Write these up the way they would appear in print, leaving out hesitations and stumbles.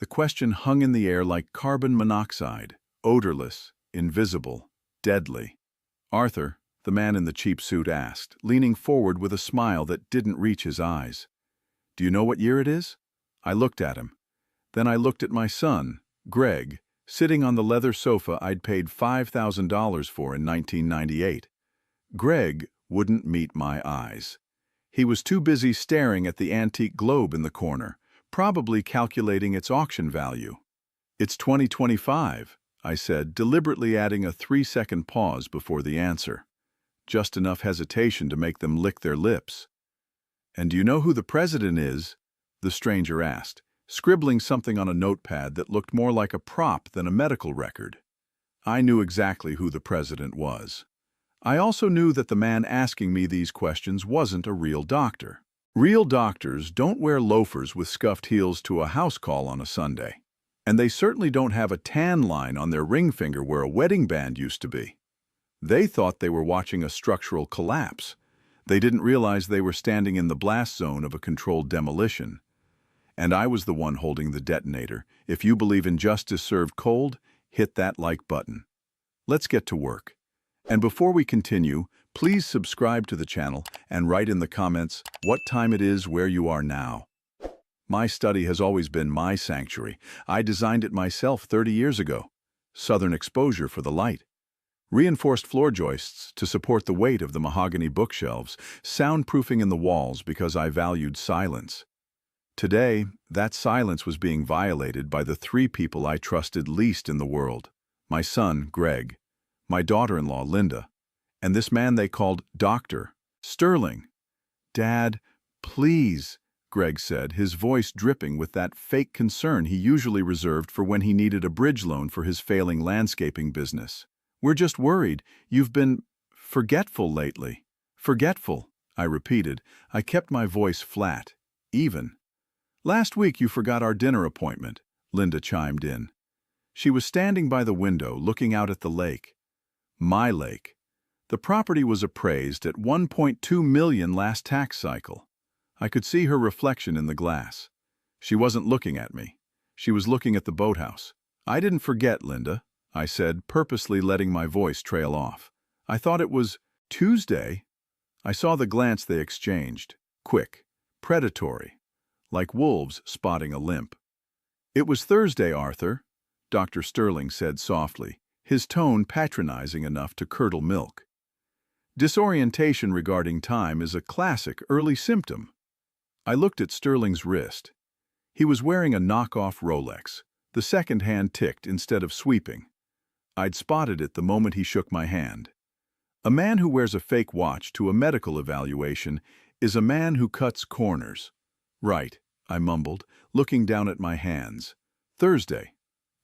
The question hung in the air like carbon monoxide, odorless, invisible, deadly. "Arthur," the man in the cheap suit asked, leaning forward with a smile that didn't reach his eyes, "do you know what year it is?" I looked at him. Then I looked at my son, Greg, sitting on the leather sofa I'd paid $5,000 for in 1998. Greg wouldn't meet my eyes. He was too busy staring at the antique globe in the corner, probably calculating its auction value. "It's 2025, I said, deliberately adding a 3-second pause before the answer. Just enough hesitation to make them lick their lips. "And do you know who the president is?" the stranger asked, scribbling something on a notepad that looked more like a prop than a medical record. I knew exactly who the president was. I also knew that the man asking me these questions wasn't a real doctor. Real doctors don't wear loafers with scuffed heels to a house call on a Sunday. And they certainly don't have a tan line on their ring finger where a wedding band used to be. They thought they were watching a structural collapse. They didn't realize they were standing in the blast zone of a controlled demolition. And I was the one holding the detonator. If you believe in justice served cold, hit that like button. Let's get to work. And before we continue, please subscribe to the channel and write in the comments what time it is where you are now. My study has always been my sanctuary. I designed it myself 30 years ago. Southern exposure for the light. Reinforced floor joists to support the weight of the mahogany bookshelves, soundproofing in the walls because I valued silence. Today, that silence was being violated by the 3 people I trusted least in the world. My son, Greg, my daughter-in-law, Linda, and this man they called Dr. Sterling. "Dad, please," Greg said, his voice dripping with that fake concern he usually reserved for when he needed a bridge loan for his failing landscaping business. "We're just worried. You've been forgetful lately." "Forgetful," I repeated. I kept my voice flat, even. "Last week you forgot our dinner appointment," Linda chimed in. She was standing by the window looking out at the lake. My lake. The property was appraised at $1.2 million last tax cycle. I could see her reflection in the glass. She wasn't looking at me. She was looking at the boathouse. "I didn't forget, Linda," I said, purposely letting my voice trail off. "I thought it was Tuesday." I saw the glance they exchanged. Quick, predatory, like wolves spotting a limp. "It was Thursday, Arthur," Dr. Sterling said softly, his tone patronizing enough to curdle milk. Disorientation regarding time is a classic early symptom. I looked at Sterling's wrist. He was wearing a knockoff Rolex. The second hand ticked instead of sweeping. I'd spotted it the moment he shook my hand. A man who wears a fake watch to a medical evaluation is a man who cuts corners. "Right," I mumbled, looking down at my hands. "Thursday."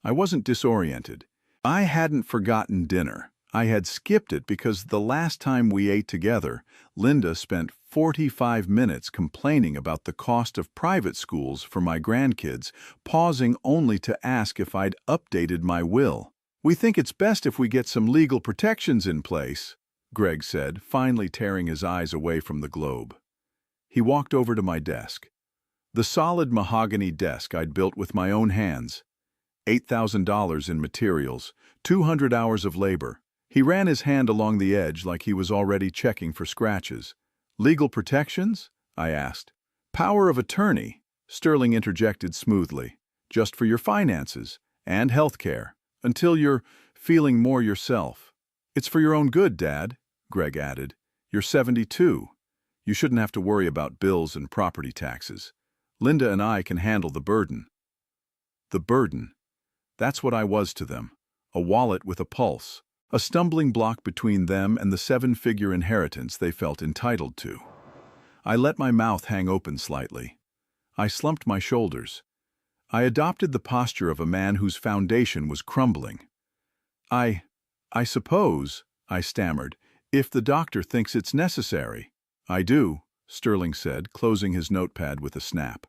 I wasn't disoriented. I hadn't forgotten dinner. I had skipped it because the last time we ate together, Linda spent 45 minutes complaining about the cost of private schools for my grandkids, pausing only to ask if I'd updated my will. "We think it's best if we get some legal protections in place," Greg said, finally tearing his eyes away from the globe. He walked over to my desk. The solid mahogany desk I'd built with my own hands. $8,000 in materials, 200 hours of labor. He ran his hand along the edge like he was already checking for scratches. "Legal protections?" I asked. "Power of attorney," Sterling interjected smoothly. "Just for your finances and health care, until you're feeling more yourself." "It's for your own good, Dad," Greg added. "You're 72. You shouldn't have to worry about bills and property taxes. Linda and I can handle the burden." The burden. That's what I was to them. A wallet with a pulse. A stumbling block between them and the 7-figure inheritance they felt entitled to. I let my mouth hang open slightly. I slumped my shoulders. I adopted the posture of a man whose foundation was crumbling. I suppose," I stammered, "if the doctor thinks it's necessary." "I do," Sterling said, closing his notepad with a snap.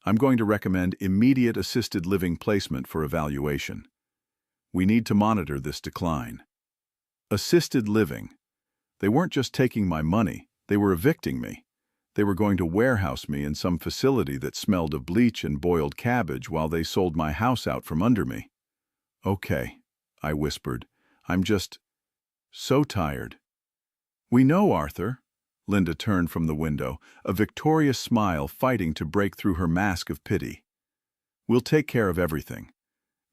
"I'm going to recommend immediate assisted living placement for evaluation. We need to monitor this decline." Assisted living. They weren't just taking my money, they were evicting me. They were going to warehouse me in some facility that smelled of bleach and boiled cabbage while they sold my house out from under me. "Okay," I whispered. "I'm just so tired." "We know, Arthur." Linda turned from the window, a victorious smile fighting to break through her mask of pity. "We'll take care of everything.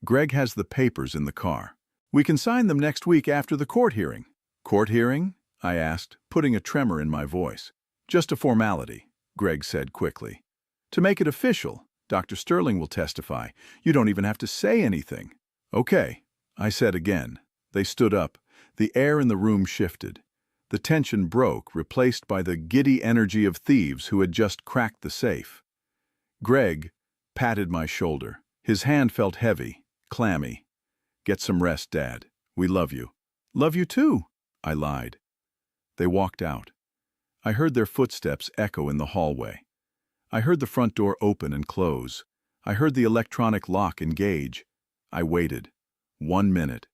Greg has the papers in the car. We can sign them next week after the court hearing." "Court hearing?" I asked, putting a tremor in my voice. "Just a formality," Greg said quickly. "To make it official, Dr. Sterling will testify. You don't even have to say anything." "Okay," I said again. They stood up. The air in the room shifted. The tension broke, replaced by the giddy energy of thieves who had just cracked the safe. Greg patted my shoulder. His hand felt heavy, clammy. "Get some rest, Dad. We love you." "Love you too," I lied. They walked out. I heard their footsteps echo in the hallway. I heard the front door open and close. I heard the electronic lock engage. I waited. 1 minute.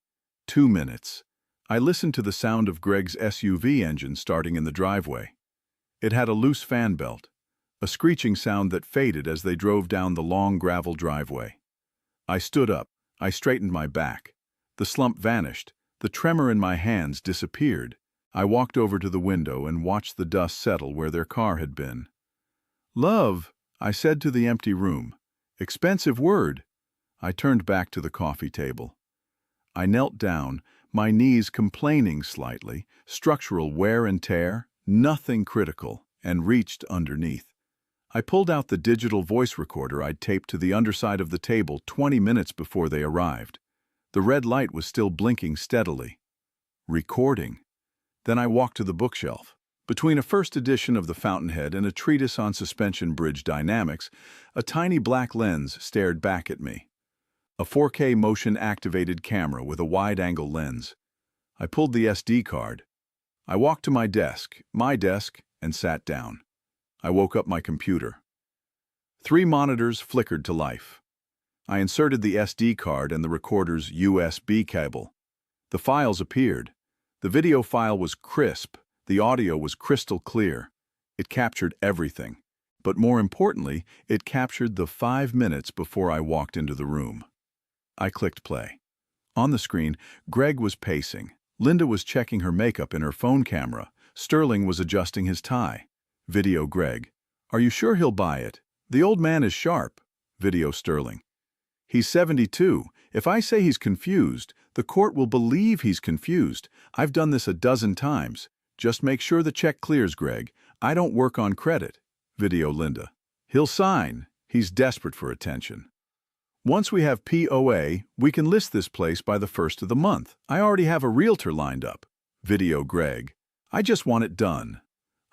2 minutes. I listened to the sound of Greg's SUV engine starting in the driveway. It had a loose fan belt, a screeching sound that faded as they drove down the long gravel driveway. I stood up. I straightened my back. The slump vanished. The tremor in my hands disappeared. I walked over to the window and watched the dust settle where their car had been. "Love," I said to the empty room. "Expensive word." I turned back to the coffee table. I knelt down, my knees complaining slightly, structural wear and tear, nothing critical, and reached underneath. I pulled out the digital voice recorder I'd taped to the underside of the table 20 minutes before they arrived. The red light was still blinking steadily. Recording. Then I walked to the bookshelf. Between a first edition of The Fountainhead and a treatise on suspension bridge dynamics, a tiny black lens stared back at me. A 4K motion-activated camera with a wide-angle lens. I pulled the SD card. I walked to my desk, and sat down. I woke up my computer. 3 monitors flickered to life. I inserted the SD card and the recorder's USB cable. The files appeared. The video file was crisp. The audio was crystal clear. It captured everything. But more importantly, it captured the 5 minutes before I walked into the room. I clicked play. On the screen, Greg was pacing. Linda was checking her makeup in her phone camera. Sterling was adjusting his tie. Video Greg. "Are you sure he'll buy it? The old man is sharp." Video Sterling. "He's 72. If I say he's confused, the court will believe he's confused. I've done this a dozen times. Just make sure the check clears, Greg. I don't work on credit." Video Linda. "He'll sign. He's desperate for attention. Once we have POA, we can list this place by the 1st of the month. I already have a realtor lined up." Video Greg. "I just want it done.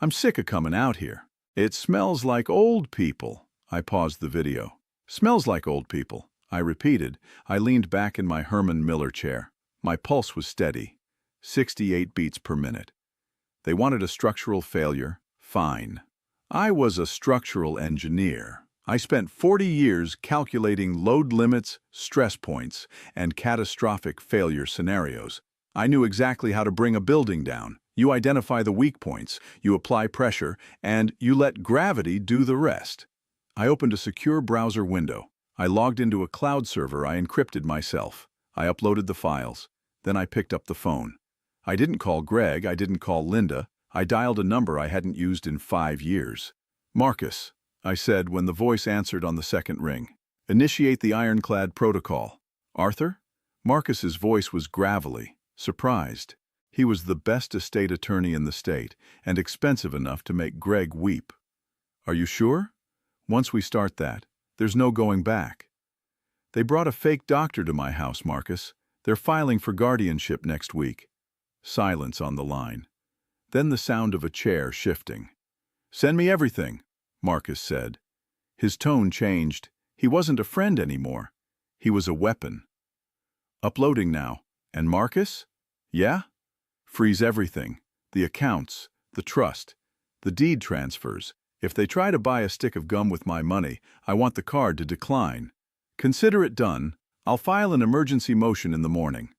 I'm sick of coming out here." "It smells like old people." I paused the video. "Smells like old people," I repeated. I leaned back in my Herman Miller chair. My pulse was steady. 68 beats per minute. They wanted a structural failure. Fine. I was a structural engineer. I spent 40 years calculating load limits, stress points, and catastrophic failure scenarios. I knew exactly how to bring a building down. You identify the weak points, you apply pressure, and you let gravity do the rest. I opened a secure browser window. I logged into a cloud server. I encrypted myself. I uploaded the files. Then I picked up the phone. I didn't call Greg. I didn't call Linda. I dialed a number I hadn't used in 5 years. "Marcus," I said when the voice answered on the second ring. "Initiate the ironclad protocol." "Arthur?" Marcus's voice was gravelly, surprised. He was the best estate attorney in the state, and expensive enough to make Greg weep. "Are you sure? Once we start that, there's no going back." "They brought a fake doctor to my house, Marcus. They're filing for guardianship next week." Silence on the line. Then the sound of a chair shifting. "Send me everything," Marcus said. His tone changed. He wasn't a friend anymore. He was a weapon. "Uploading now. And Marcus?" "Yeah?" "Freeze everything. The accounts, the trust, the deed transfers. If they try to buy a stick of gum with my money, I want the card to decline. Consider it done. I'll file an emergency motion in the morning."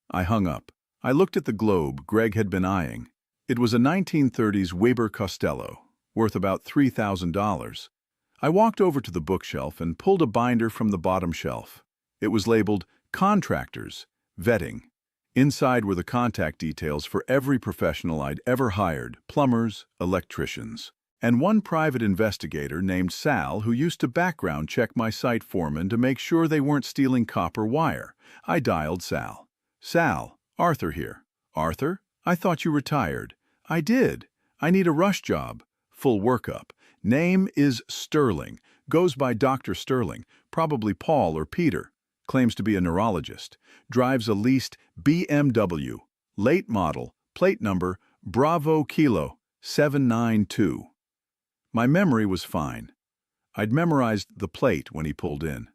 I hung up. I looked at the globe Greg had been eyeing. It was a 1930s Weber Costello, worth about $3,000. I walked over to the bookshelf and pulled a binder from the bottom shelf. It was labeled Contractors, Vetting. Inside were the contact details for every professional I'd ever hired, plumbers, electricians, and one private investigator named Sal who used to background check my site foreman to make sure they weren't stealing copper wire. I dialed Sal. "Sal, Arthur here." "Arthur? I thought you retired." "I did. I need a rush job." "Full workup. Name is Sterling. Goes by Dr. Sterling, probably Paul or Peter. Claims to be a neurologist. Drives a leased BMW. Late model. Plate number Bravo Kilo 792. My memory was fine. I'd memorized the plate when he pulled in.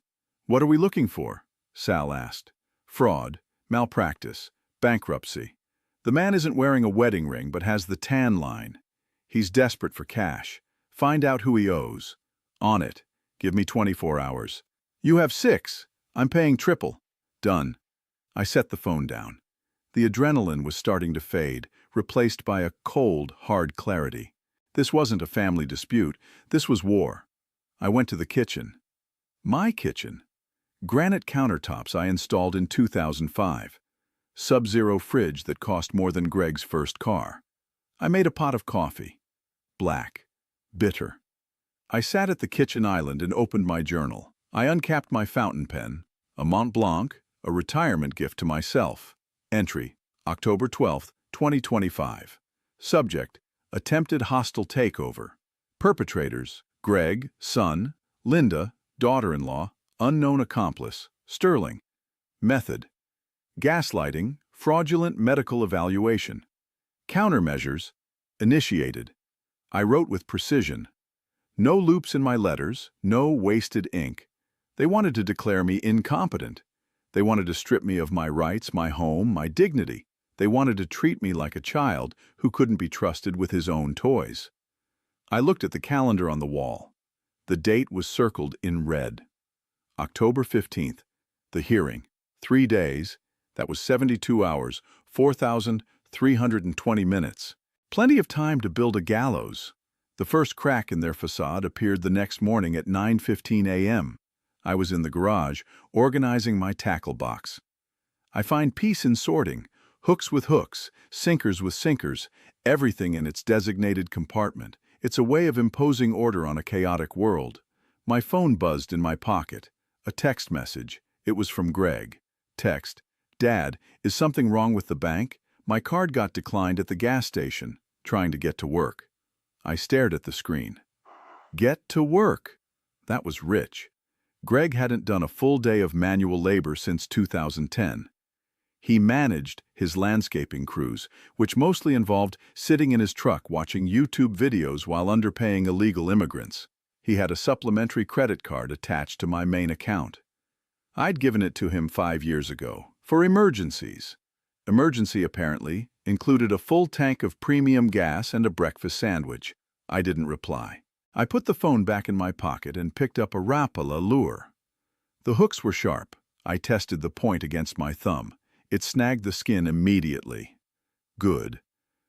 "What are we looking for?" Sal asked. "Fraud, malpractice, bankruptcy. The man isn't wearing a wedding ring but has the tan line. He's desperate for cash. Find out who he owes." "On it. Give me 24 hours." "You have 6. I'm paying triple." "Done." I set the phone down. The adrenaline was starting to fade, replaced by a cold, hard clarity. This wasn't a family dispute. This was war. I went to the kitchen. My kitchen. Granite countertops I installed in 2005. Sub-zero fridge that cost more than Greg's first car. I made a pot of coffee. Black. Bitter. I sat at the kitchen island and opened my journal. I uncapped my fountain pen, a Mont Blanc, a retirement gift to myself. Entry, October 12, 2025. Subject, attempted hostile takeover. Perpetrators, Greg, son, Linda, daughter-in-law, unknown accomplice, Sterling. Method, gaslighting, fraudulent medical evaluation. Countermeasures, initiated. I wrote with precision. No loops in my letters, no wasted ink. They wanted to declare me incompetent. They wanted to strip me of my rights, my home, my dignity. They wanted to treat me like a child who couldn't be trusted with his own toys. I looked at the calendar on the wall. The date was circled in red. October 15th, the hearing. 3 days, that was 72 hours, 4,320 minutes. Plenty of time to build a gallows. The first crack in their facade appeared the next morning at 9:15 a.m. I was in the garage, organizing my tackle box. I find peace in sorting, hooks with hooks, sinkers with sinkers, everything in its designated compartment. It's a way of imposing order on a chaotic world. My phone buzzed in my pocket. A text message. It was from Greg. Text, "Dad, is something wrong with the bank? My card got declined at the gas station. Trying to get to work." I stared at the screen. Get to work. That was rich. Greg hadn't done a full day of manual labor since 2010. He managed his landscaping crews, which mostly involved sitting in his truck watching YouTube videos while underpaying illegal immigrants. He had a supplementary credit card attached to my main account. I'd given it to him 5 years ago, for emergencies. Emergency, apparently, included a full tank of premium gas and a breakfast sandwich. I didn't reply. I put the phone back in my pocket and picked up a Rapala lure. The hooks were sharp. I tested the point against my thumb. It snagged the skin immediately. Good.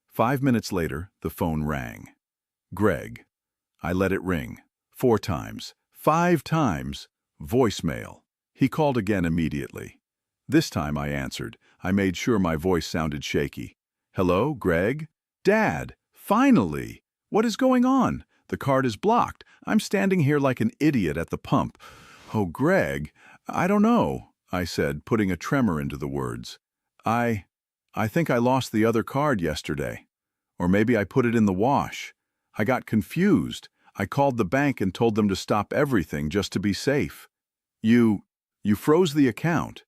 5 minutes later, the phone rang. Greg. I let it ring. 4 times. 5 times. Voicemail. He called again immediately. This time I answered. I made sure my voice sounded shaky. "Hello, Greg?" "Dad, finally! What is going on? The card is blocked. I'm standing here like an idiot at the pump." "Oh, Greg, I don't know," I said, putting a tremor into the words. I think I lost the other card yesterday. Or maybe I put it in the wash. I got confused. I called the bank and told them to stop everything just to be safe." You froze the account."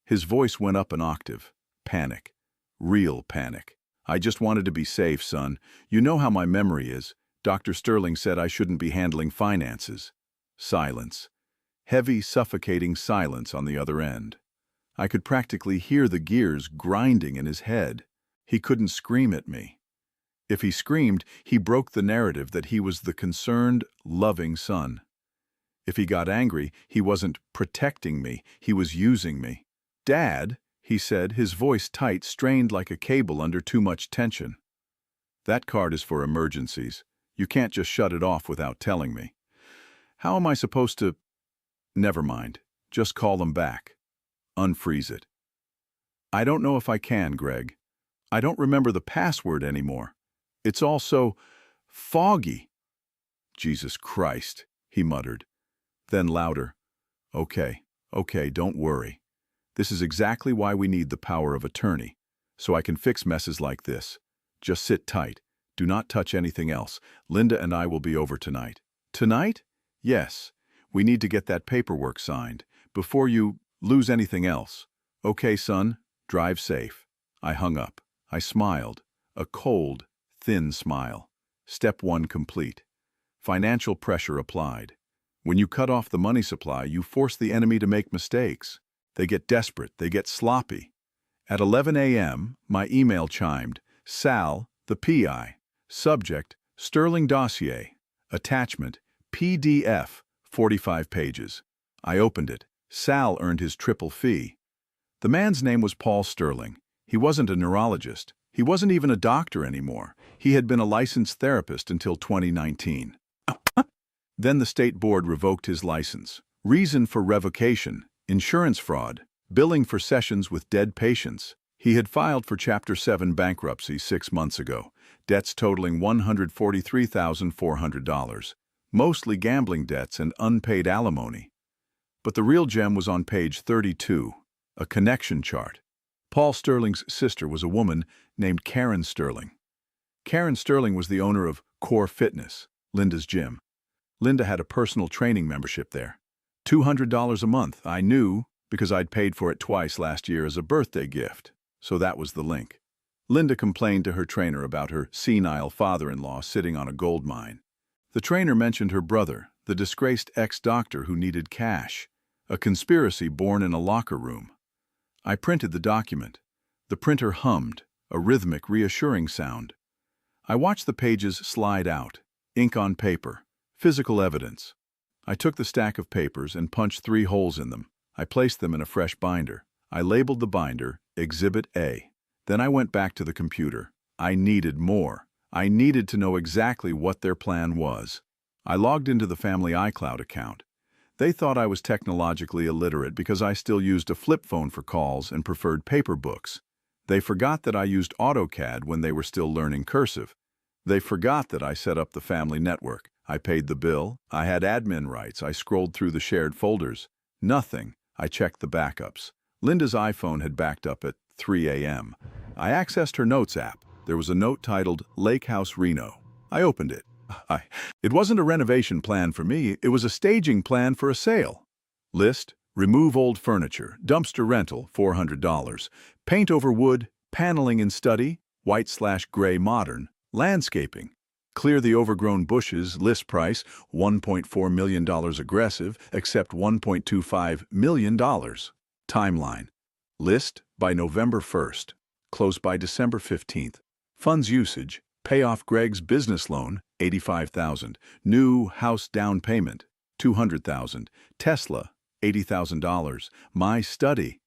His voice went up an octave. Panic. Real panic. "I just wanted to be safe, son. You know how my memory is. Dr. Sterling said I shouldn't be handling finances." Silence. Heavy, suffocating silence on the other end. I could practically hear the gears grinding in his head. He couldn't scream at me. If he screamed, he broke the narrative that he was the concerned, loving son. If he got angry, he wasn't protecting me, he was using me. "Dad," he said, his voice tight, strained like a cable under too much tension. "That card is for emergencies. You can't just shut it off without telling me. How am I supposed to... Never mind. Just call them back. Unfreeze it. I don't know if I can, Greg. I don't remember the password anymore. It's all so foggy. Jesus Christ, he muttered. Then louder. Okay, don't worry. This is exactly why we need the power of attorney, so I can fix messes like this. Just sit tight. Do not touch anything else. Linda and I will be over tonight. Tonight? Yes. We need to get that paperwork signed before you lose anything else. Okay, son, drive safe. I hung up. I smiled. A cold, thin smile. Step 1 complete. Financial pressure applied. When you cut off the money supply, you force the enemy to make mistakes. They get desperate. They get sloppy. At 11 a.m., my email chimed. Sal, the PI. Subject, Sterling dossier. Attachment, PDF, 45 pages. I opened it. Sal earned his triple fee. The man's name was Paul Sterling. He wasn't a neurologist. He wasn't even a doctor anymore. He had been a licensed therapist until 2019. Then the state board revoked his license. Reason for revocation: insurance fraud, billing for sessions with dead patients. He had filed for Chapter 7 bankruptcy 6 months ago, debts totaling $143,400, mostly gambling debts and unpaid alimony. But the real gem was on page 32, a connection chart. Paul Sterling's sister was a woman named Karen Sterling. Karen Sterling was the owner of Core Fitness, Linda's gym. Linda had a personal training membership there. $200 a month, I knew, because I'd paid for it twice last year as a birthday gift. So that was the link. Linda complained to her trainer about her senile father-in-law sitting on a gold mine. The trainer mentioned her brother, the disgraced ex-doctor who needed cash, a conspiracy born in a locker room. I printed the document. The printer hummed, a rhythmic, reassuring sound. I watched the pages slide out, ink on paper, physical evidence. I took the stack of papers and punched 3 holes in them. I placed them in a fresh binder. I labeled the binder Exhibit A. Then I went back to the computer. I needed more. I needed to know exactly what their plan was. I logged into the family iCloud account. They thought I was technologically illiterate because I still used a flip phone for calls and preferred paper books. They forgot that I used AutoCAD when they were still learning cursive. They forgot that I set up the family network. I paid the bill. I had admin rights. I scrolled through the shared folders. Nothing. I checked the backups. Linda's iPhone had backed up at 3 a.m. I accessed her notes app. There was a note titled Lake House Reno. I opened it. It wasn't a renovation plan for me. It was a staging plan for a sale. List: remove old furniture, dumpster rental, $400. Paint over wood, paneling in study, white/gray modern, landscaping. Clear the overgrown bushes, list price, $1.4 million aggressive, accept $1.25 million. Timeline. List by November 1st. Close by December 15th. Funds usage. Pay off Greg's business loan, $85,000. New house down payment, $200,000. Tesla, $80,000. My study.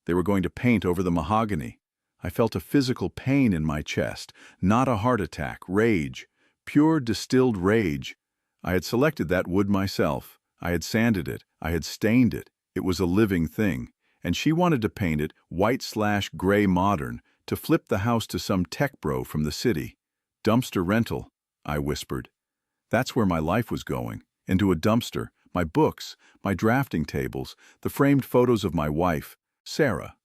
They were going to paint over the mahogany. I felt a physical pain in my chest, not a heart attack, rage. Pure distilled rage. I had selected that wood myself. I had sanded it. I had stained it. It was a living thing. And she wanted to paint it white/gray modern, to flip the house to some tech bro from the city. Dumpster rental, I whispered. That's where my life was going. Into a dumpster. My books, my drafting tables, the framed photos of my wife. Sarah.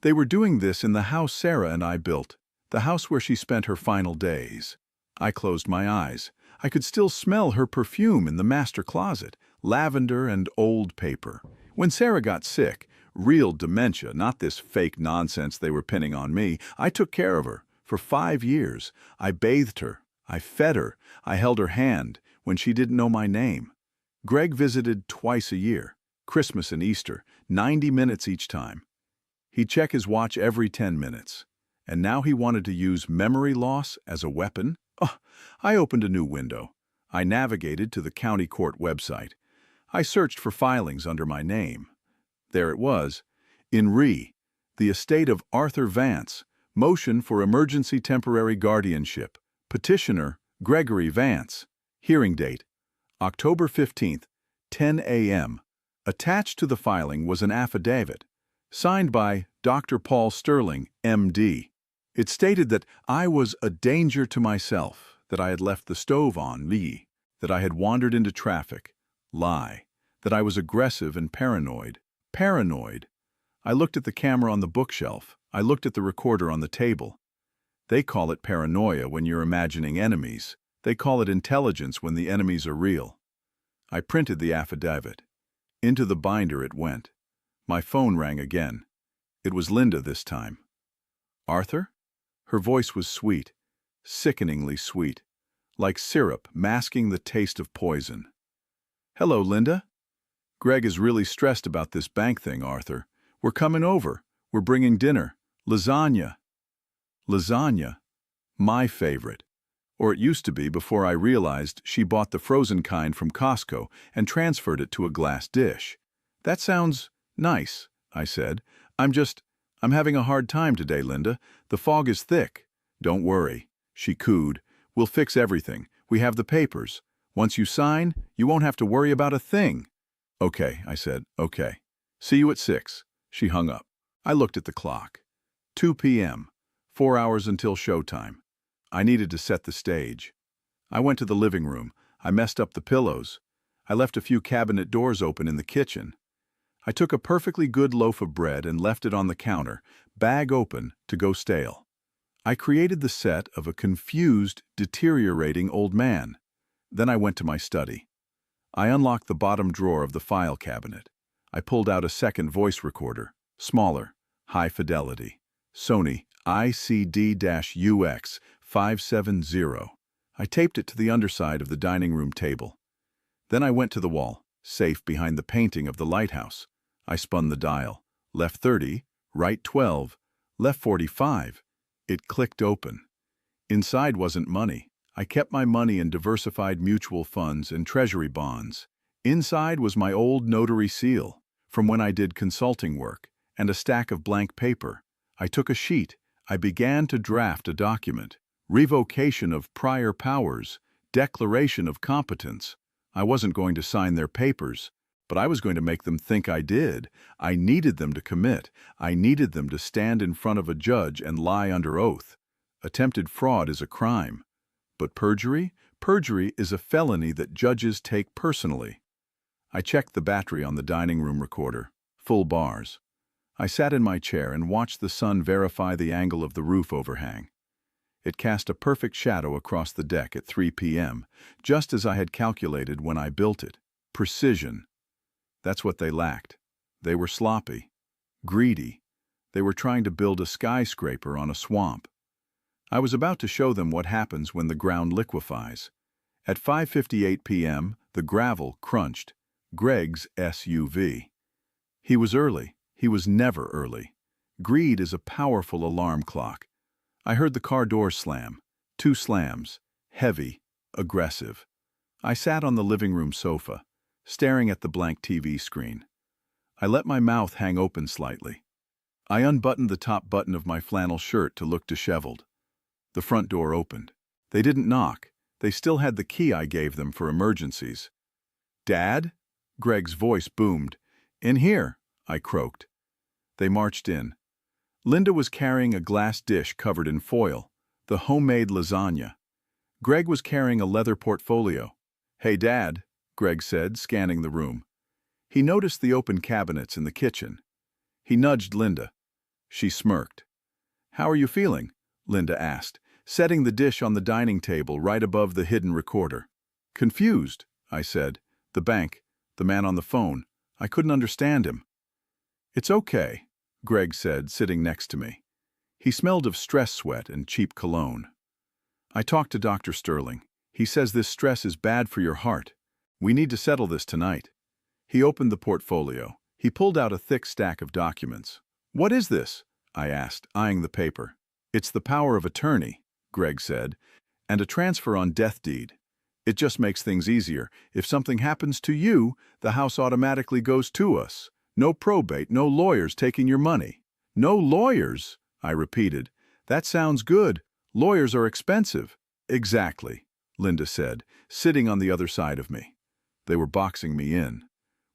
They were doing this in the house Sarah and I built. The house where she spent her final days. I closed my eyes. I could still smell her perfume in the master closet, lavender and old paper. When Sarah got sick, real dementia, not this fake nonsense they were pinning on me, I took care of her. For 5 years, I bathed her, I fed her, I held her hand when she didn't know my name. Greg visited twice a year, Christmas and Easter, 90 minutes each time. He'd check his watch every 10 minutes. And now he wanted to use memory loss as a weapon? Oh, I opened a new window. I navigated to the county court website. I searched for filings under my name. There it was. In re, the estate of Arthur Vance, motion for emergency temporary guardianship. Petitioner, Gregory Vance. Hearing date, October 15th, 10 a.m. Attached to the filing was an affidavit, signed by Dr. Paul Sterling, M.D. It stated that I was a danger to myself, that I had left the stove on, lie, that I had wandered into traffic, lie, that I was aggressive and paranoid. Paranoid. I looked at the camera on the bookshelf. I looked at the recorder on the table. They call it paranoia when you're imagining enemies. They call it intelligence when the enemies are real. I printed the affidavit. Into the binder it went. My phone rang again. It was Linda this time. Arthur? Her voice was sweet, sickeningly sweet, like syrup masking the taste of poison. Hello, Linda. Greg is really stressed about this bank thing, Arthur. We're coming over. We're bringing dinner. Lasagna. Lasagna. My favorite. Or it used to be before I realized she bought the frozen kind from Costco and transferred it to a glass dish. That sounds nice, I said. I'm having a hard time today, Linda. The fog is thick. Don't worry, she cooed. We'll fix everything. We have the papers. Once you sign, you won't have to worry about a thing. Okay, I said, okay. See you at 6. She hung up. I looked at the clock. 2 p.m. 4 hours until showtime. I needed to set the stage. I went to the living room. I messed up the pillows. I left a few cabinet doors open in the kitchen. I took a perfectly good loaf of bread and left it on the counter, bag open, to go stale. I created the set of a confused, deteriorating old man. Then I went to my study. I unlocked the bottom drawer of the file cabinet. I pulled out a second voice recorder, smaller, high fidelity, Sony ICD-UX 570. I taped it to the underside of the dining room table. Then I went to the wall, safe behind the painting of the lighthouse. I spun the dial, left 30, right 12, left 45. It clicked open. Inside wasn't money. I kept my money in diversified mutual funds and treasury bonds. Inside was my old notary seal, from when I did consulting work, and a stack of blank paper. I took a sheet. I began to draft a document. Revocation of prior powers, declaration of competence. I wasn't going to sign their papers, but I was going to make them think I did. I needed them to commit. I needed them to stand in front of a judge and lie under oath. Attempted fraud is a crime. But perjury? Perjury is a felony that judges take personally. I checked the battery on the dining room recorder. Full bars. I sat in my chair and watched the sun verify the angle of the roof overhang. It cast a perfect shadow across the deck at 3 p.m., just as I had calculated when I built it. Precision. That's what they lacked. They were sloppy, greedy. They were trying to build a skyscraper on a swamp. I was about to show them what happens when the ground liquefies. At 5:58 p.m., the gravel crunched. Greg's SUV. He was early. He was never early. Greed is a powerful alarm clock. I heard the car door slam. 2 slams. Heavy. Aggressive. I sat on the living room sofa, staring at the blank TV screen. I let my mouth hang open slightly. I unbuttoned the top button of my flannel shirt to look disheveled. The front door opened. They didn't knock. They still had the key I gave them for emergencies. "Dad?" Greg's voice boomed. "In here," I croaked. They marched in. Linda was carrying a glass dish covered in foil, the homemade lasagna. Greg was carrying a leather portfolio. "Hey, Dad," Greg said, scanning the room. He noticed the open cabinets in the kitchen. He nudged Linda. She smirked. "How are you feeling?" Linda asked, setting the dish on the dining table right above the hidden recorder. "Confused," I said. "The bank, the man on the phone. I couldn't understand him." "It's okay," Greg said, sitting next to me. He smelled of stress sweat and cheap cologne. "I talked to Dr. Sterling. He says this stress is bad for your heart. We need to settle this tonight." He opened the portfolio. He pulled out a thick stack of documents. "What is this?" I asked, eyeing the paper. "It's the power of attorney," Greg said, "and a transfer on death deed. It just makes things easier. If something happens to you, the house automatically goes to us. No probate, no lawyers taking your money." "No lawyers?" I repeated. "That sounds good. Lawyers are expensive." "Exactly. Linda said, sitting on the other side of me. They were boxing me in.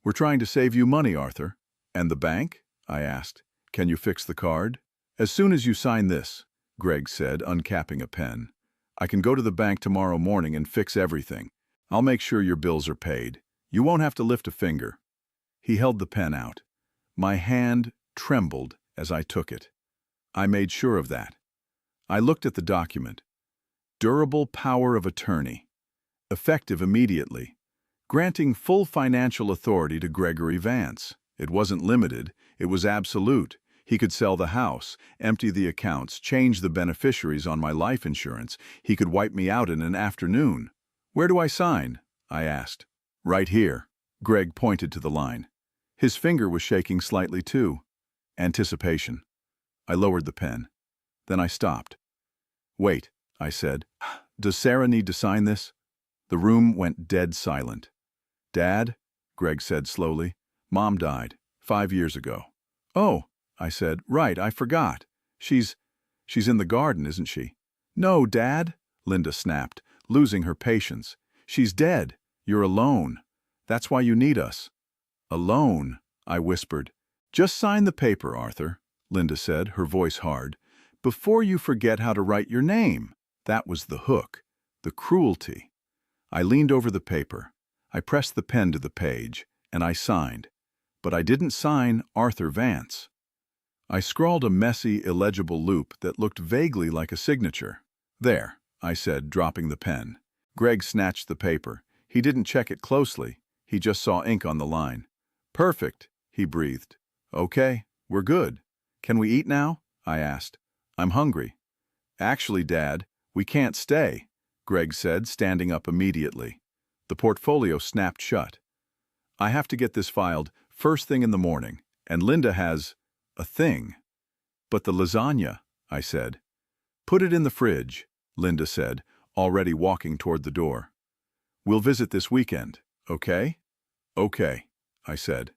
"We're trying to save you money, Arthur." "And the bank?" I asked. "Can you fix the card?" "As soon as you sign this," Greg said, uncapping a pen. "I can go to the bank tomorrow morning and fix everything. I'll make sure your bills are paid. You won't have to lift a finger." He held the pen out. My hand trembled as I took it. I made sure of that. I looked at the document. Durable power of attorney. Effective immediately. Granting full financial authority to Gregory Vance. It wasn't limited, it was absolute. He could sell the house, empty the accounts, change the beneficiaries on my life insurance. He could wipe me out in an afternoon. "Where do I sign?" I asked. "Right here." Greg pointed to the line. His finger was shaking slightly too. Anticipation. I lowered the pen. Then I stopped. "Wait," I said. "Does Sarah need to sign this?" The room went dead silent. "Dad," Greg said slowly, "Mom died 5 years ago." "Oh," I said, "right, I forgot. She's in the garden, isn't she?" "No, Dad," Linda snapped, losing her patience. "She's dead. You're alone. That's why you need us." "Alone," I whispered. "Just sign the paper, Arthur," Linda said, her voice hard. "Before you forget how to write your name." That was the hook, the cruelty. I leaned over the paper. I pressed the pen to the page, and I signed. But I didn't sign Arthur Vance. I scrawled a messy, illegible loop that looked vaguely like a signature. "There," I said, dropping the pen. Greg snatched the paper. He didn't check it closely. He just saw ink on the line. "Perfect," he breathed. "Okay, we're good. Can we eat now?" I asked. "I'm hungry." "Actually, Dad, we can't stay," Greg said, standing up immediately. The portfolio snapped shut. "I have to get this filed first thing in the morning, and Linda has a thing." "But the lasagna," I said. "Put it in the fridge," Linda said, already walking toward the door. "We'll visit this weekend, okay?" "Okay," I said.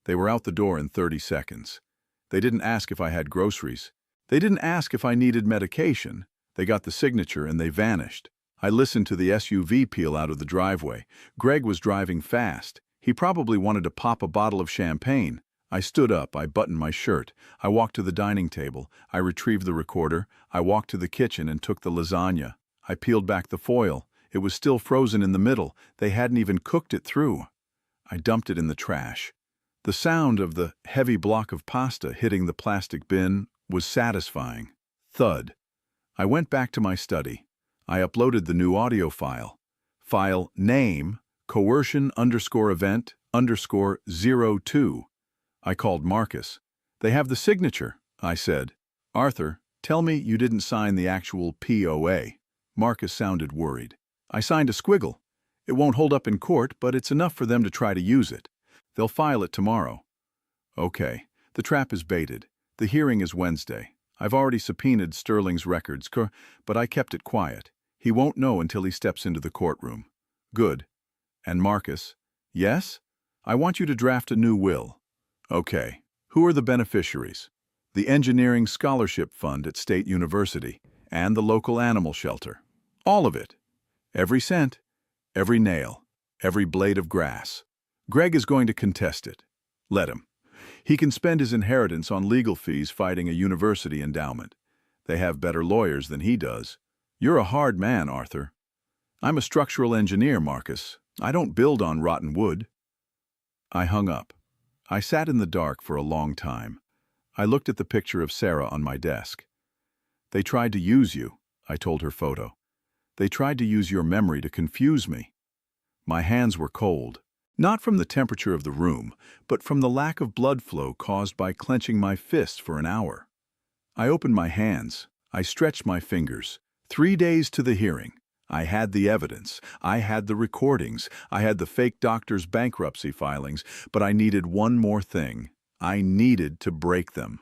They were out the door in 30 seconds. They didn't ask if I had groceries. They didn't ask if I needed medication. They got the signature and they vanished. I listened to the SUV peel out of the driveway. Greg was driving fast. He probably wanted to pop a bottle of champagne. I stood up, I buttoned my shirt. I walked to the dining table. I retrieved the recorder. I walked to the kitchen and took the lasagna. I peeled back the foil. It was still frozen in the middle. They hadn't even cooked it through. I dumped it in the trash. The sound of the heavy block of pasta hitting the plastic bin was satisfying. Thud. I went back to my study. I uploaded the new audio file. File name, coercion_event_02. I called Marcus. "They have the signature," I said. "Arthur, tell me you didn't sign the actual POA." Marcus sounded worried. "I signed a squiggle. It won't hold up in court, but it's enough for them to try to use it. They'll file it tomorrow." "Okay, the trap is baited. The hearing is Wednesday. I've already subpoenaed Sterling's records, but I kept it quiet. He won't know until he steps into the courtroom." "Good. And Marcus?" "Yes? I want you to draft a new will." "Okay. Who are the beneficiaries?" "The Engineering Scholarship Fund at State University and the local animal shelter. All of it. Every cent, every nail, every blade of grass. Greg is going to contest it. Let him. He can spend his inheritance on legal fees fighting a university endowment. They have better lawyers than he does. You're a hard man, Arthur." "I'm a structural engineer, Marcus. I don't build on rotten wood." I hung up. I sat in the dark for a long time. I looked at the picture of Sarah on my desk. "They tried to use you," I told her photo. "They tried to use your memory to confuse me." My hands were cold. Not from the temperature of the room, but from the lack of blood flow caused by clenching my fists for an hour. I opened my hands. I stretched my fingers. 3 days to the hearing. I had the evidence. I had the recordings. I had the fake doctor's bankruptcy filings, but I needed one more thing. I needed to break them.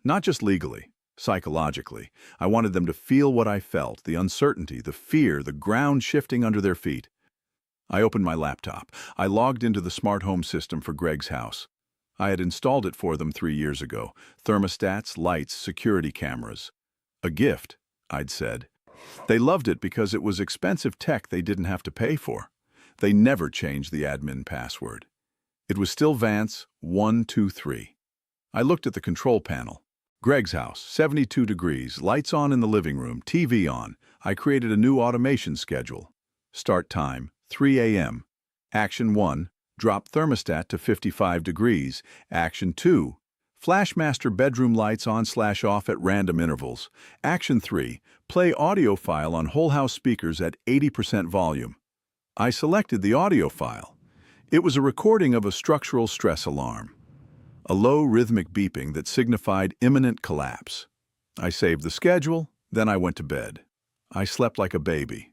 Not just legally, psychologically. I wanted them to feel what I felt, the uncertainty, the fear, the ground shifting under their feet. I opened my laptop. I logged into the smart home system for Greg's house. I had installed it for them 3 years ago. Thermostats, lights, security cameras. A gift, I'd said. They loved it because it was expensive tech they didn't have to pay for. They never changed the admin password. It was still Vance 123. I looked at the control panel. Greg's house, 72 degrees, lights on in the living room, TV on. I created a new automation schedule. Start time, 3 a.m. Action 1, drop thermostat to 55 degrees. Action 2, flash master bedroom lights on/off at random intervals. Action 3, play audio file on whole house speakers at 80% volume. I selected the audio file. It was a recording of a structural stress alarm. A low rhythmic beeping that signified imminent collapse. I saved the schedule, then I went to bed. I slept like a baby.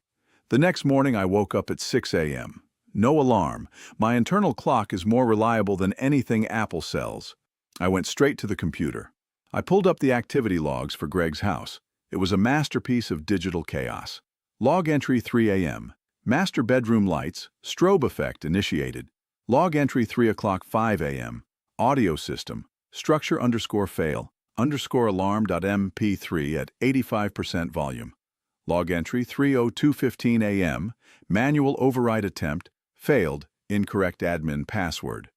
The next morning I woke up at 6 a.m. No alarm. My internal clock is more reliable than anything Apple sells. I went straight to the computer. I pulled up the activity logs for Greg's house. It was a masterpiece of digital chaos. Log entry 3 a.m. Master bedroom lights, strobe effect initiated. Log entry 3 o'clock 5 a.m. Audio system, structure_fail_alarm.mp3 at 85% volume. Log entry 3:02:15 a.m. Manual override attempt, failed, incorrect admin password.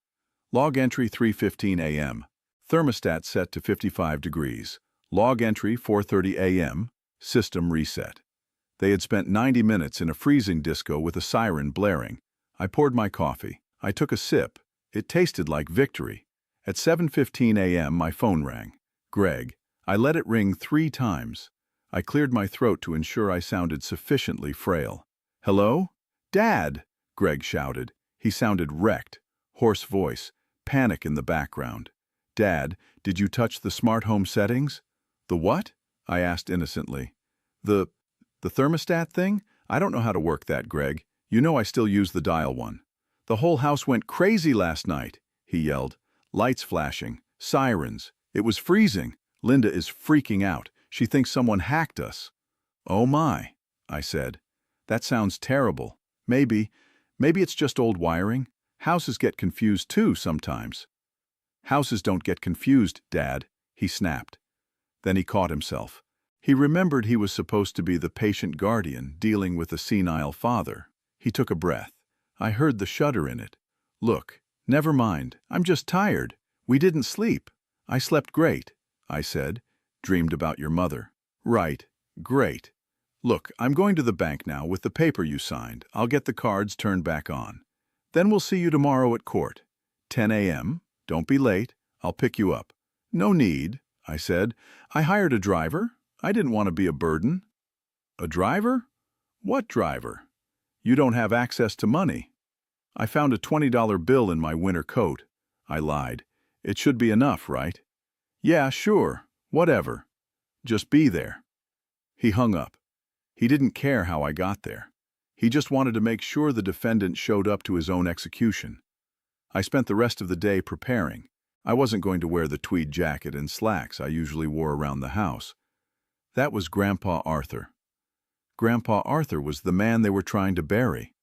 Log entry 3:15 a.m. Thermostat set to 55 degrees. Log entry 4:30 a.m. System reset. They had spent 90 minutes in a freezing disco with a siren blaring. I poured my coffee. I took a sip. It tasted like victory. At 7:15 a.m. my phone rang. Greg. I let it ring 3 times. I cleared my throat to ensure I sounded sufficiently frail. Hello? Dad! Greg shouted. He sounded wrecked. Hoarse voice. Panic in the background. Dad, did you touch the smart home settings? The what? I asked innocently. The thermostat thing? I don't know how to work that, Greg. You know I still use the dial one. The whole house went crazy last night, he yelled. Lights flashing, sirens. It was freezing. Linda is freaking out. She thinks someone hacked us. Oh my, I said. That sounds terrible. Maybe it's just old wiring. Houses get confused too sometimes. Houses don't get confused, Dad, he snapped. Then he caught himself. He remembered he was supposed to be the patient guardian dealing with a senile father. He took a breath. I heard the shudder in it. Look, never mind. I'm just tired. We didn't sleep. I slept great, I said. Dreamed about your mother. Right. Great. Look, I'm going to the bank now with the paper you signed. I'll get the cards turned back on. Then we'll see you tomorrow at court. 10 a.m. Don't be late. I'll pick you up. No need, I said. I hired a driver. I didn't want to be a burden. A driver? What driver? You don't have access to money. I found a $20 bill in my winter coat. I lied. It should be enough, right? Yeah, sure. Whatever. Just be there. He hung up. He didn't care how I got there. He just wanted to make sure the defendant showed up to his own execution. I spent the rest of the day preparing. I wasn't going to wear the tweed jacket and slacks I usually wore around the house. That was Grandpa Arthur. Grandpa Arthur was the man they were trying to bury.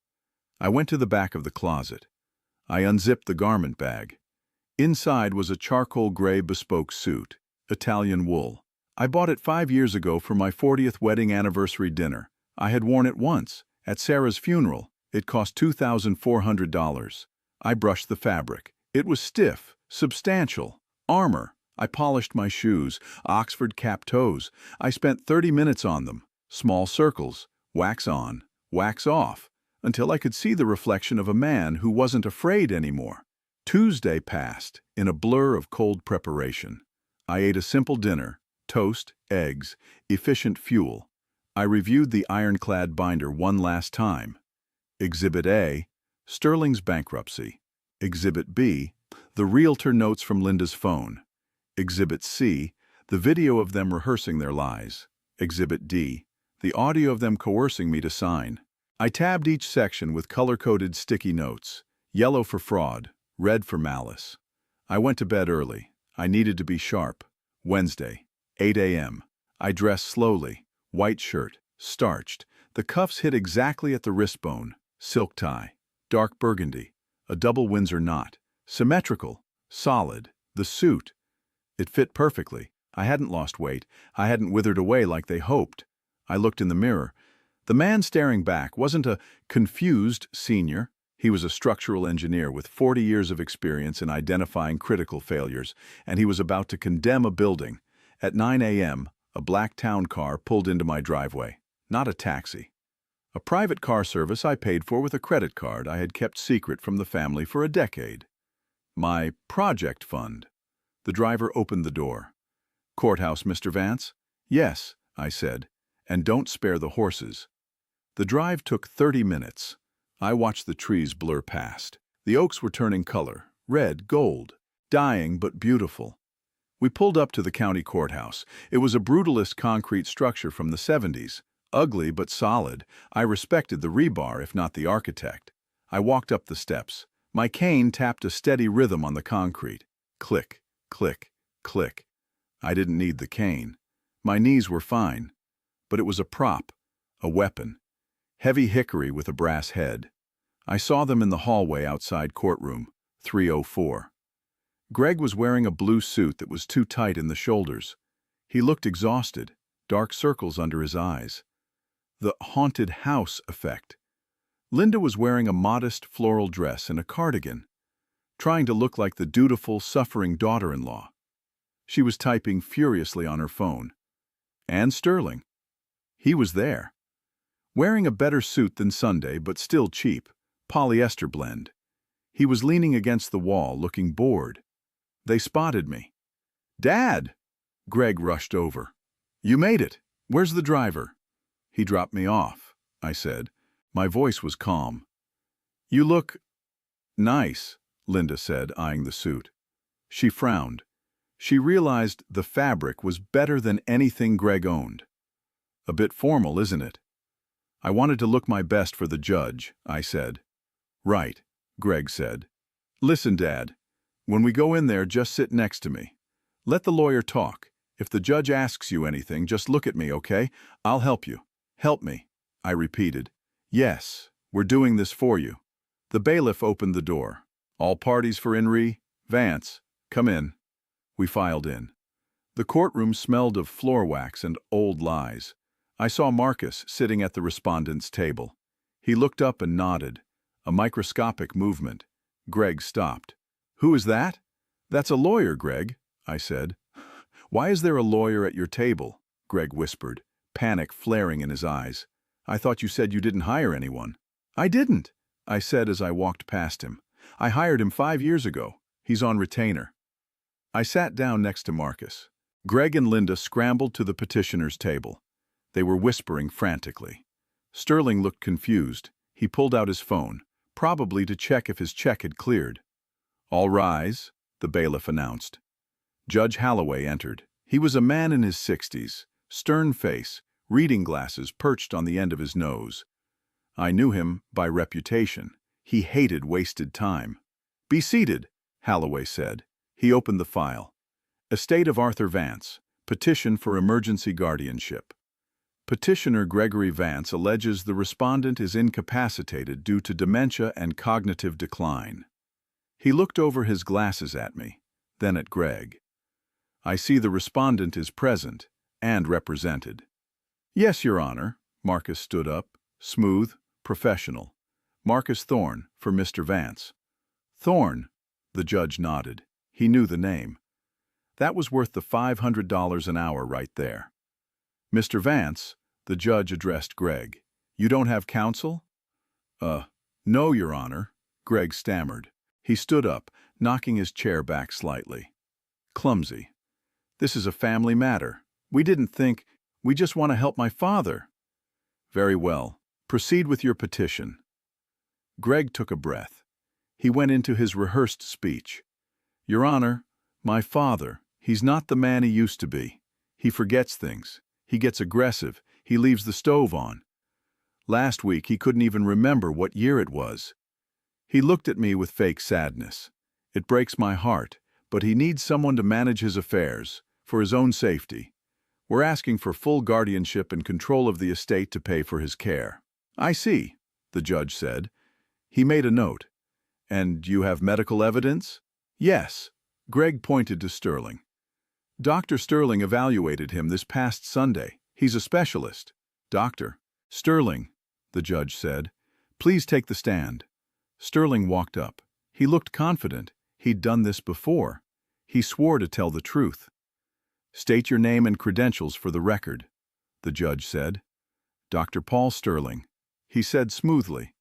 I went to the back of the closet. I unzipped the garment bag. Inside was a charcoal gray bespoke suit, Italian wool. I bought it 5 years ago for my 40th wedding anniversary dinner. I had worn it once, at Sarah's funeral. It cost $2,400. I brushed the fabric. It was stiff, substantial. Armor. I polished my shoes, Oxford cap toes. I spent 30 minutes on them. Small circles, wax on, wax off, until I could see the reflection of a man who wasn't afraid anymore. Tuesday passed in a blur of cold preparation. I ate a simple dinner, toast, eggs, efficient fuel. I reviewed the ironclad binder one last time. Exhibit A, Sterling's bankruptcy. Exhibit B, the realtor notes from Linda's phone. Exhibit C, the video of them rehearsing their lies. Exhibit D, the audio of them coercing me to sign. I tabbed each section with color-coded sticky notes. Yellow for fraud, red for malice. I went to bed early. I needed to be sharp. Wednesday, 8 a.m. I dressed slowly. White shirt, starched. The cuffs hit exactly at the wrist bone. Silk tie, dark burgundy. A double Windsor knot. Symmetrical, solid. The suit. It fit perfectly. I hadn't lost weight. I hadn't withered away like they hoped. I looked in the mirror. The man staring back wasn't a confused senior. He was a structural engineer with 40 years of experience in identifying critical failures, and he was about to condemn a building. At 9 a.m., a black town car pulled into my driveway. Not a taxi. A private car service I paid for with a credit card I had kept secret from the family for a decade. My project fund. The driver opened the door. "Courthouse, Mr. Vance?" "Yes," I said, "and don't spare the horses." The drive took 30 minutes. I watched the trees blur past. The oaks were turning color, red, gold, dying but beautiful. We pulled up to the county courthouse. It was a brutalist concrete structure from the 70s. Ugly but solid. I respected the rebar, if not the architect. I walked up the steps. My cane tapped a steady rhythm on the concrete. Click, click, click. I didn't need the cane. My knees were fine. But it was a prop, a weapon. Heavy hickory with a brass head. I saw them in the hallway outside courtroom, 304. Greg was wearing a blue suit that was too tight in the shoulders. He looked exhausted, dark circles under his eyes. The haunted house effect. Linda was wearing a modest floral dress and a cardigan, trying to look like the dutiful, suffering daughter-in-law. She was typing furiously on her phone. And Sterling. He was there. Wearing a better suit than Sunday, but still cheap, polyester blend. He was leaning against the wall, looking bored. They spotted me. "Dad!" Greg rushed over. "You made it. Where's the driver?" "He dropped me off," I said. My voice was calm. "You look nice," Linda said, eyeing the suit. She frowned. She realized the fabric was better than anything Greg owned. "A bit formal, isn't it?" "I wanted to look my best for the judge," I said. "Right," Greg said. "Listen, Dad. When we go in there, just sit next to me. Let the lawyer talk. If the judge asks you anything, just look at me, okay? I'll help you." "Help me," I repeated. "Yes, we're doing this for you." The bailiff opened the door. "All parties for Henry Vance, come in." We filed in. The courtroom smelled of floor wax and old lies. I saw Marcus sitting at the respondent's table. He looked up and nodded. A microscopic movement. Greg stopped. "Who is that?" "That's a lawyer, Greg," I said. "Why is there a lawyer at your table?" Greg whispered, panic flaring in his eyes. "I thought you said you didn't hire anyone." "I didn't," I said as I walked past him. "I hired him 5 years ago. He's on retainer." I sat down next to Marcus. Greg and Linda scrambled to the petitioner's table. They were whispering frantically. Sterling looked confused. He pulled out his phone, probably to check if his check had cleared. "All rise," the bailiff announced. Judge Holloway entered. He was a man in his 60s, stern face, reading glasses perched on the end of his nose. I knew him by reputation. He hated wasted time. "Be seated," Holloway said. He opened the file. Estate of Arthur Vance. Petition for emergency guardianship. Petitioner Gregory Vance alleges the respondent is incapacitated due to dementia and cognitive decline. He looked over his glasses at me, then at Greg. "I see the respondent is present and represented." "Yes, Your Honor." Marcus stood up, smooth, professional. "Marcus Thorne, for Mr. Vance." "Thorne," the judge nodded. He knew the name. That was worth the $500 an hour right there. "Mr. Vance," the judge addressed Greg. "You don't have counsel?" No, Your Honor," Greg stammered. He stood up, knocking his chair back slightly. "Clumsy. This is a family matter. We just want to help my father." "Very well. Proceed with your petition." Greg took a breath. He went into his rehearsed speech. "Your Honor, my father, he's not the man he used to be. He forgets things. He gets aggressive. He leaves the stove on. Last week he couldn't even remember what year it was." He looked at me with fake sadness. "It breaks my heart, but he needs someone to manage his affairs, for his own safety. We're asking for full guardianship and control of the estate to pay for his care." "I see," the judge said. He made a note. "And you have medical evidence?" "Yes." Greg pointed to Sterling. "Dr. Sterling evaluated him this past Sunday. He's a specialist." "Doctor." "Sterling," the judge said. "Please take the stand." Sterling walked up. He looked confident. He'd done this before. He swore to tell the truth. "State your name and credentials for the record," the judge said. "Dr. Paul Sterling," he said smoothly.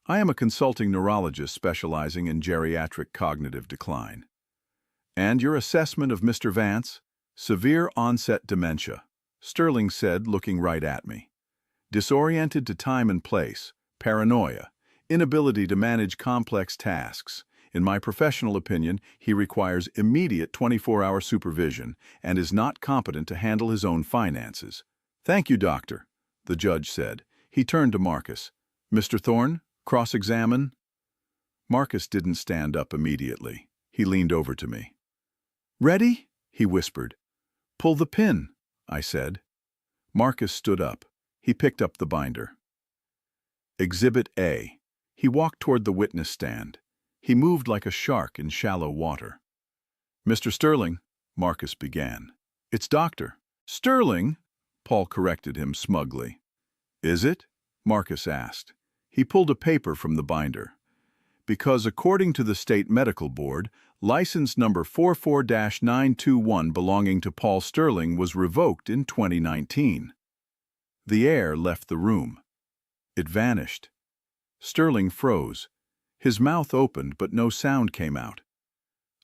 "I am a consulting neurologist specializing in geriatric cognitive decline." "And your assessment of Mr. Vance?" "Severe onset dementia," Sterling said, looking right at me. "Disoriented to time and place, paranoia, inability to manage complex tasks. In my professional opinion, he requires immediate 24-hour supervision and is not competent to handle his own finances." "Thank you, doctor," the judge said. He turned to Marcus. "Mr. Thorne, cross-examine." Marcus didn't stand up immediately. He leaned over to me. "Ready?" he whispered. "Pull the pin," I said. Marcus stood up. He picked up the binder. Exhibit A. He walked toward the witness stand. He moved like a shark in shallow water. "Mr. Sterling," Marcus began. "It's Dr. Sterling," Paul corrected him smugly. "Is it?" Marcus asked. He pulled a paper from the binder. "Because according to the State Medical Board, license number 44-921 belonging to Paul Sterling was revoked in 2019. The air left the room. It vanished. Sterling froze. His mouth opened, but no sound came out.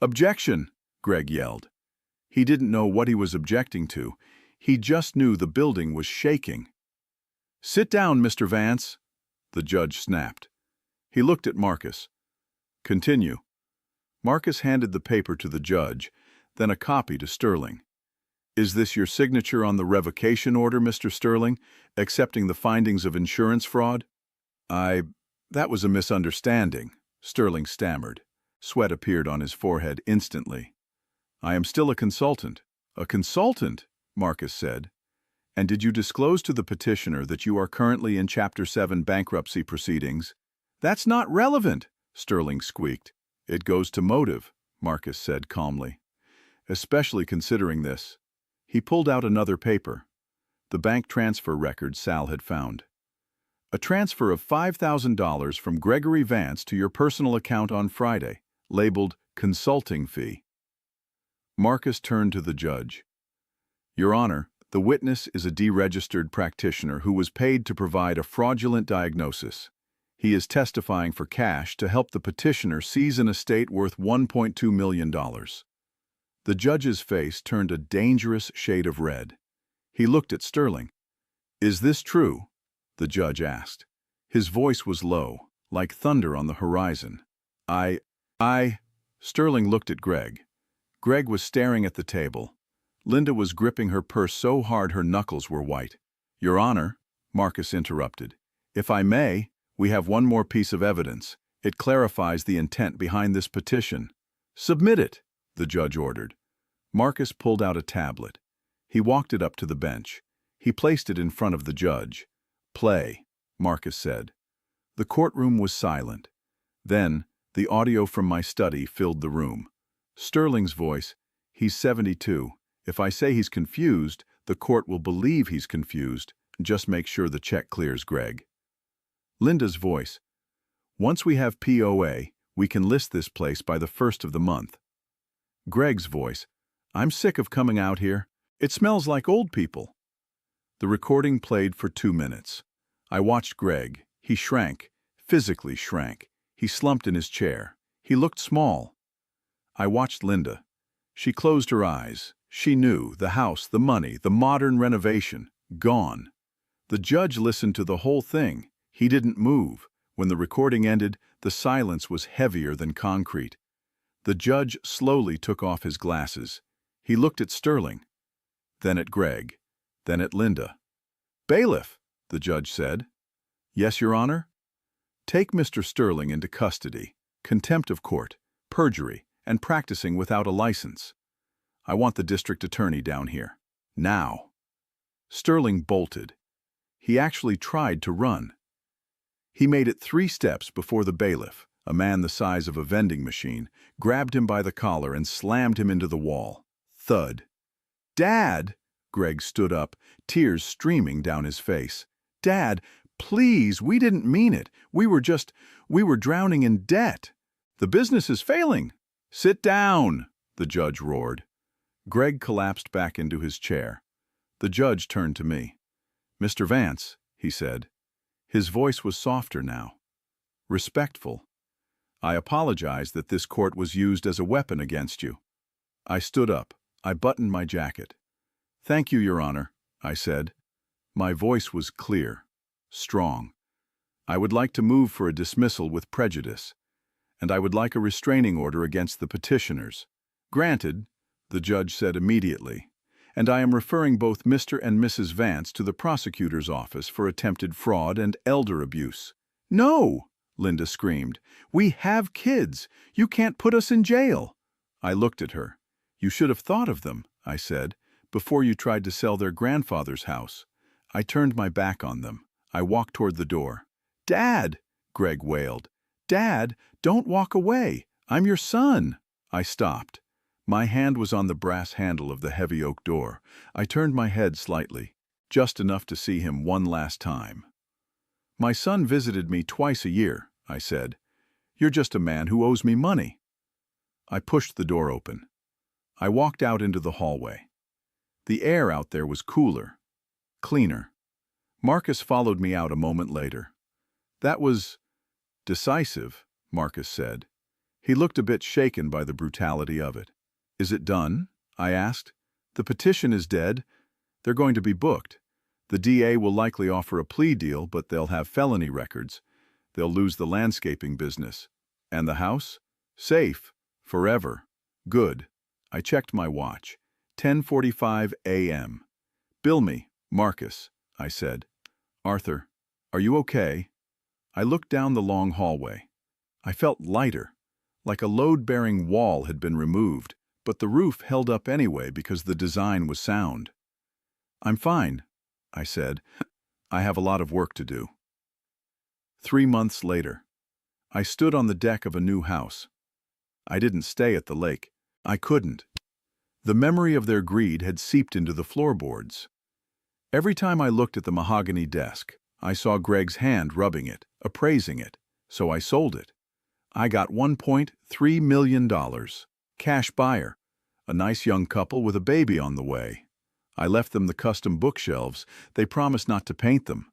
"Objection!" Greg yelled. He didn't know what he was objecting to. He just knew the building was shaking. "Sit down, Mr. Vance," the judge snapped. He looked at Marcus. "Continue." Marcus handed the paper to the judge, then a copy to Sterling. "Is this your signature on the revocation order, Mr. Sterling, accepting the findings of insurance fraud?" That was a misunderstanding," Sterling stammered. Sweat appeared on his forehead instantly. "I am still a consultant." "A consultant?" Marcus said. "And did you disclose to the petitioner that you are currently in Chapter 7 bankruptcy proceedings?" "That's not relevant," Sterling squeaked. "It goes to motive," Marcus said calmly. "Especially considering this." He pulled out another paper. The bank transfer record Sal had found. "A transfer of $5,000 from Gregory Vance to your personal account on Friday, labeled consulting fee." Marcus turned to the judge. "Your Honor, the witness is a deregistered practitioner who was paid to provide a fraudulent diagnosis. He is testifying for cash to help the petitioner seize an estate worth $1.2 million. The judge's face turned a dangerous shade of red. He looked at Sterling. "Is this true?" the judge asked. His voice was low, like thunder on the horizon. I... Sterling looked at Greg. Greg was staring at the table. Linda was gripping her purse so hard her knuckles were white. "Your Honor," Marcus interrupted, "if I may, we have one more piece of evidence. It clarifies the intent behind this petition." "Submit it," the judge ordered. Marcus pulled out a tablet. He walked it up to the bench. He placed it in front of the judge. "Play," Marcus said. The courtroom was silent. Then, the audio from my study filled the room. Sterling's voice, "He's 72. If I say he's confused, the court will believe he's confused. Just make sure the check clears, Greg." Linda's voice, "Once we have POA, we can list this place by the 1st of the month." Greg's voice, "I'm sick of coming out here. It smells like old people." The recording played for 2 minutes. I watched Greg. He shrank, physically shrank. He slumped in his chair. He looked small. I watched Linda. She closed her eyes. She knew the house, the money, the modern renovation, gone. The judge listened to the whole thing. He didn't move. When the recording ended, the silence was heavier than concrete. The judge slowly took off his glasses. He looked at Sterling, then at Greg, then at Linda. "Bailiff," the judge said. "Yes, Your Honor?" "Take Mr. Sterling into custody, contempt of court, perjury, and practicing without a license. I want the district attorney down here. Now." Sterling bolted. He actually tried to run. He made it 3 steps before the bailiff, a man the size of a vending machine, grabbed him by the collar and slammed him into the wall. Thud. "Dad!" Greg stood up, tears streaming down his face. Dad, please, we didn't mean it. We were drowning in debt. The business is failing. Sit down, the judge roared. Greg collapsed back into his chair. The judge turned to me. Mr. Vance, he said. His voice was softer now. Respectful. I apologize that this court was used as a weapon against you. I stood up. I buttoned my jacket. Thank you, Your Honor, I said. My voice was clear, strong. I would like to move for a dismissal with prejudice, and I would like a restraining order against the petitioners. Granted, the judge said immediately, and I am referring both Mr. and Mrs. Vance to the prosecutor's office for attempted fraud and elder abuse. No, Linda screamed. We have kids. You can't put us in jail. I looked at her. You should have thought of them, I said, before you tried to sell their grandfather's house. I turned my back on them. I walked toward the door. Dad, Greg wailed. Dad, don't walk away. I'm your son. I stopped. My hand was on the brass handle of the heavy oak door. I turned my head slightly, just enough to see him one last time. My son visited me twice a year, I said. You're just a man who owes me money. I pushed the door open. I walked out into the hallway. The air out there was cooler, cleaner. Marcus followed me out a moment later. That was decisive, Marcus said. He looked a bit shaken by the brutality of it. Is it done? I asked. The petition is dead. They're going to be booked. The DA will likely offer a plea deal, but they'll have felony records. They'll lose the landscaping business. And the house? Safe. Forever. Good. I checked my watch. 10:45 a.m. Bill me, Marcus, I said. Arthur, are you okay? I looked down the long hallway. I felt lighter, like a load-bearing wall had been removed, but the roof held up anyway because the design was sound. I'm fine, I said. I have a lot of work to do. 3 months later, I stood on the deck of a new house. I didn't stay at the lake. I couldn't. The memory of their greed had seeped into the floorboards. Every time I looked at the mahogany desk, I saw Greg's hand rubbing it, appraising it, so I sold it. I got $1.3 million. Cash buyer. A nice young couple with a baby on the way. I left them the custom bookshelves. They promised not to paint them.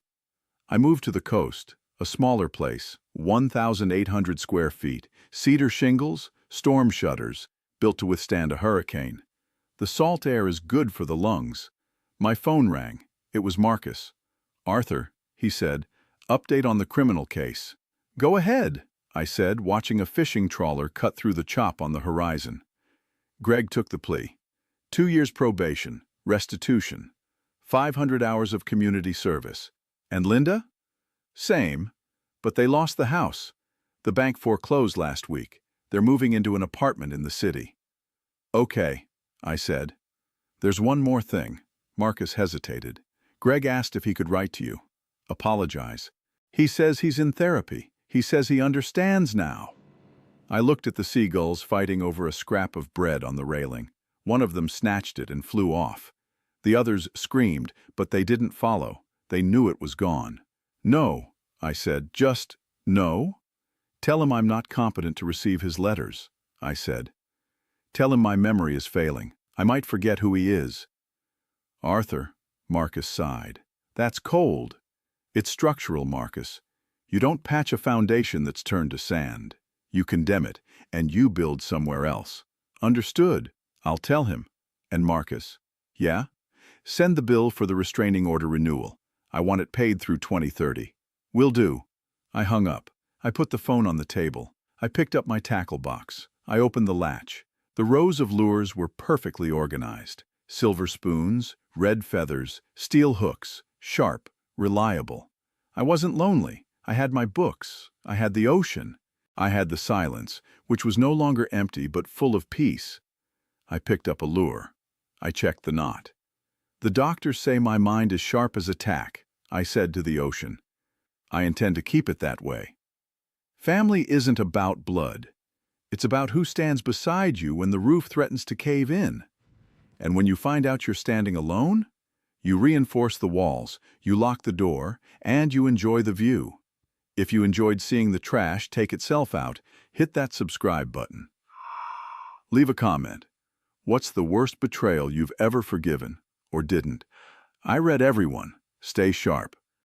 I moved to the coast, a smaller place, 1,800 square feet, cedar shingles, storm shutters, built to withstand a hurricane. The salt air is good for the lungs. My phone rang. It was Marcus. Arthur, he said, update on the criminal case. Go ahead, I said, watching a fishing trawler cut through the chop on the horizon. Greg took the plea. 2 years probation, restitution, 500 hours of community service. And Linda? Same, but they lost the house. The bank foreclosed last week. They're moving into an apartment in the city. Okay, I said. There's one more thing. Marcus hesitated. Greg asked if he could write to you. Apologize. He says he's in therapy. He says he understands now. I looked at the seagulls fighting over a scrap of bread on the railing. One of them snatched it and flew off. The others screamed, but they didn't follow. They knew it was gone. No, I said, just no. Tell him I'm not competent to receive his letters, I said. Tell him my memory is failing. I might forget who he is. Arthur, Marcus sighed. That's cold. It's structural, Marcus. You don't patch a foundation that's turned to sand. You condemn it, and you build somewhere else. Understood. I'll tell him. And Marcus, yeah? Send the bill for the restraining order renewal. I want it paid through 2030. Will do. I hung up. I put the phone on the table. I picked up my tackle box. I opened the latch. The rows of lures were perfectly organized. Silver spoons, red feathers, steel hooks, sharp, reliable. I wasn't lonely. I had my books. I had the ocean. I had the silence, which was no longer empty but full of peace. I picked up a lure. I checked the knot. The doctors say my mind is sharp as a tack, I said to the ocean. I intend to keep it that way. Family isn't about blood. It's about who stands beside you when the roof threatens to cave in. And when you find out you're standing alone, You reinforce the walls, you lock the door, and you enjoy the view. If you enjoyed seeing the trash take itself out, hit that subscribe button. Leave a comment. What's the worst betrayal you've ever forgiven or didn't? I read everyone. Stay sharp.